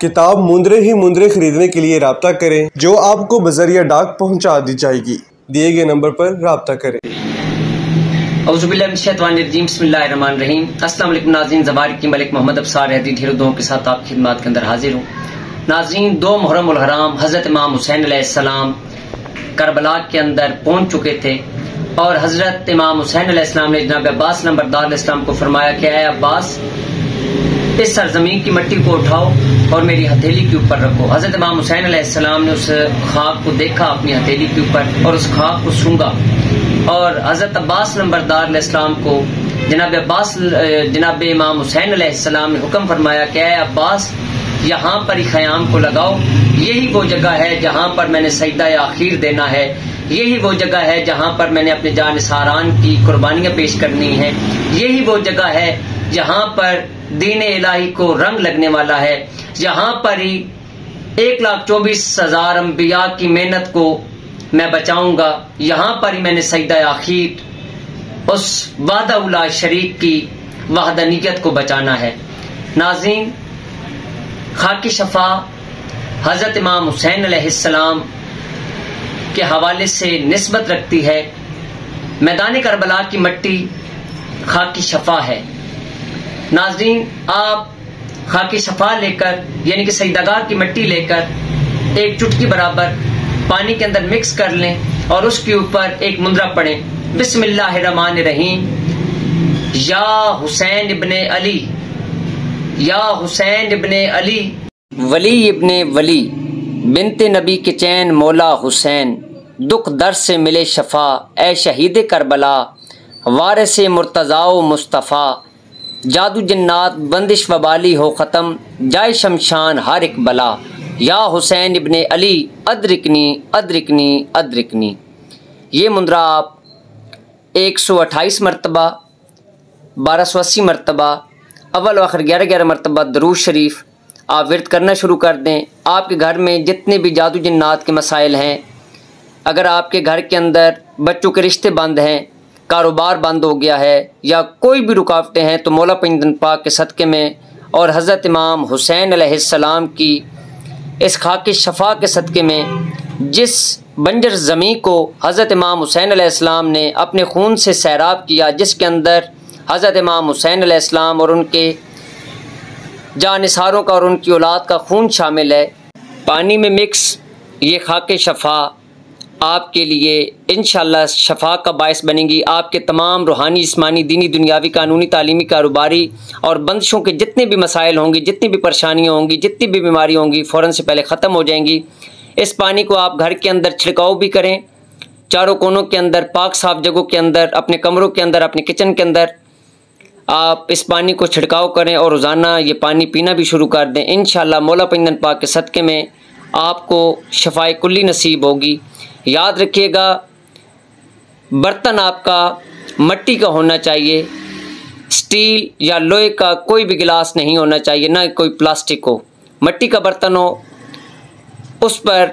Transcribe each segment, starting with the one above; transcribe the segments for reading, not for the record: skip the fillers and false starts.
کتاب مندرے ہی مندرے خریدنے کے لیے رابطہ کریں جو آپ کو بذریعہ ڈاک پہنچا دی جائے گی۔ دیے گئے نمبر پر رابطہ کریں۔ اعوذ باللہ من الشیطان الرجیم، بسم اللہ الرحمن الرحیم۔ السلام علیکم ناظرین، زبار کی ملک محمد ابصار ہیدی ڈھیروں دعاؤں کے ساتھ آپ کی خدمات کے اندر حاضر ہوں۔ ناظرین، 2 محرم الحرام حضرت امام حسین علیہ السلام کربلا کے اندر پہنچ چکے تھے، اور حضرت امام حسین علیہ السلام نے جناب عباس نمبردار علیہ السلام کو فرمایا کہ اے عباس، اس سرزمین کی مٹی کو اٹھاؤ اور میری ہتھیلی کے اوپر رکھو۔ حضرت امام حسین علیہ السلام نے اس خاک کو دیکھا اپنی ہتھیلی کے اوپر اور اس خاک کو سونگا، اور حضرت عباس نمبردار علیہ السلام کو جناب امام حسین علیہ السلام نے حکم فرمایا کہ اے عباس، یہاں پر ہی خیام کو لگاؤ، یہی وہ جگہ ہے جہاں پر میں نے سجدہ آخر دینا ہے، یہی وہ جگہ ہے جہاں پر میں نے اپنے جانثاران کی قربانیاں پیش کرنی ہیں، یہی وہ جگہ ہے جہاں پر دین الہی کو رنگ لگنے والا ہے، یہاں پر ہی 1,24,000 انبیاء کی محنت کو میں بچاؤں گا، یہاں پر ہی میں نے سجدہ آخر اس وحدہ لا شریک کی وحدانیت کو بچانا ہے۔ ناظرین، خاک شفا حضرت امام حسین علیہ السلام کے حوالے سے نسبت رکھتی ہے۔ میدان کربلا کی مٹی خاک شفا ہے۔ ناظرین، آپ خاک شفا لے کر یعنی کہ سجدگاہ کی مٹی لے کر ایک چٹکی برابر پانی کے اندر مکس کر لیں اور اس کے اوپر ایک مندرہ پڑھیں، بسم اللہ الرحمن الرحیم، یا حسین ابن علی، یا حسین ابن علی، ولی ابن ولی، بنت نبی کے چین مولا حسین، دکھ در سے ملے شفا، اے شہید کربلا، وارث مرتضیٰ و مصطفیٰ، جادو جنات بندش وبالی ہو ختم، جائے شمشان ہر ایک بلا، یا حسین ابن علی، ادرکنی ادرکنی ادرکنی۔ یہ مندرہ آپ 128 مرتبہ، 1280 مرتبہ، اول و آخر 11 مرتبہ درود شریف آپ ورد کرنا شروع کر دیں۔ آپ کے گھر میں جتنے بھی جادو جنات کے مسائل ہیں، اگر آپ کے گھر کے اندر بچوں کے رشتے بند ہیں، کاروبار بند ہو گیا ہے، یا کوئی بھی رکاوٹیں ہیں، تو مولا پنجتن پاک کے صدقے میں اور حضرت امام حسین علیہ السلام کی اس خاک شفا کے صدقے میں، جس بنجر زمین کو حضرت امام حسین علیہ السلام نے اپنے خون سے سیراب کیا، جس کے اندر حضرت امام حسین علیہ السلام اور ان کے جانثاروں کا اور ان کی اولاد کا خون شامل ہے، پانی میں مکس یہ خاک شفا آپ کے لیے انشاءاللہ شفا کا باعث بنے گی۔ آپ کے تمام روحانی، جسمانی، دینی، دنیاوی، قانونی، تعلیمی، کاروباری اور بندشوں کے جتنے بھی مسائل ہوں گی، جتنی بھی پریشانیاں ہوں گی، جتنی بھی بیماری ہوں گی، فوراً سے پہلے ختم ہو جائیں گی۔ اس پانی کو آپ گھر کے اندر چھڑکاؤ بھی کریں، چاروں کونوں کے اندر، پاک صاف جگہوں کے اندر، اپنے کمروں کے اندر، اپنے کچن کے اندر آپ اس پانی کو چھڑکاؤ کریں اور روزانہ یہ پانی پینا بھی شروع کر دیں۔ انشاءاللہ مولا پنجتن پاک کے صدقے میں آپ کو شفائے کلی نصیب ہوگی۔ یاد رکھیے گا، برتن آپ کا مٹی کا ہونا چاہیے، سٹیل یا لوہے کا کوئی بھی گلاس نہیں ہونا چاہیے، نہ کوئی پلاسٹک ہو، مٹی کا برتن ہو، اس پر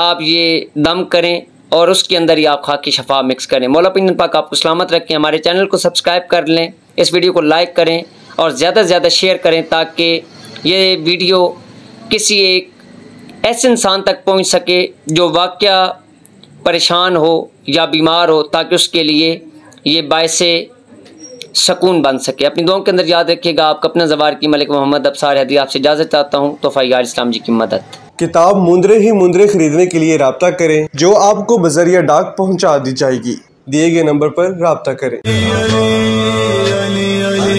آپ یہ دم کریں اور اس کے اندر ہی آپ خاک شفا مکس کریں۔ مولا پنجتن پاک آپ کو سلامت رکھیں۔ ہمارے چینل کو سبسکرائب کر لیں، اس ویڈیو کو لائک کریں اور زیادہ سے زیادہ شیئر کریں تاکہ یہ ویڈیو کسی ایک ایسے انسان تک پہنچ سکے جو واقعہ پریشان ہو یا بیمار ہو، تاکہ اس کے لیے یہ باعث سکون بن سکے۔ اپنی دعاؤں کے اندر یاد رکھیے گا۔ آپ کا اپنا زبار کی ملک محمد ابصار ہیدی آپ سے اجازت چاہتا ہوں۔ تحفہ یار اسلام جی کی مدد۔ کتاب مندرے ہی مندرے خریدنے کے لیے رابطہ کریں جو آپ کو بذریعہ ڈاک پہنچا دی جائے گی۔ دیے گئے نمبر پر رابطہ کریں۔ علی علی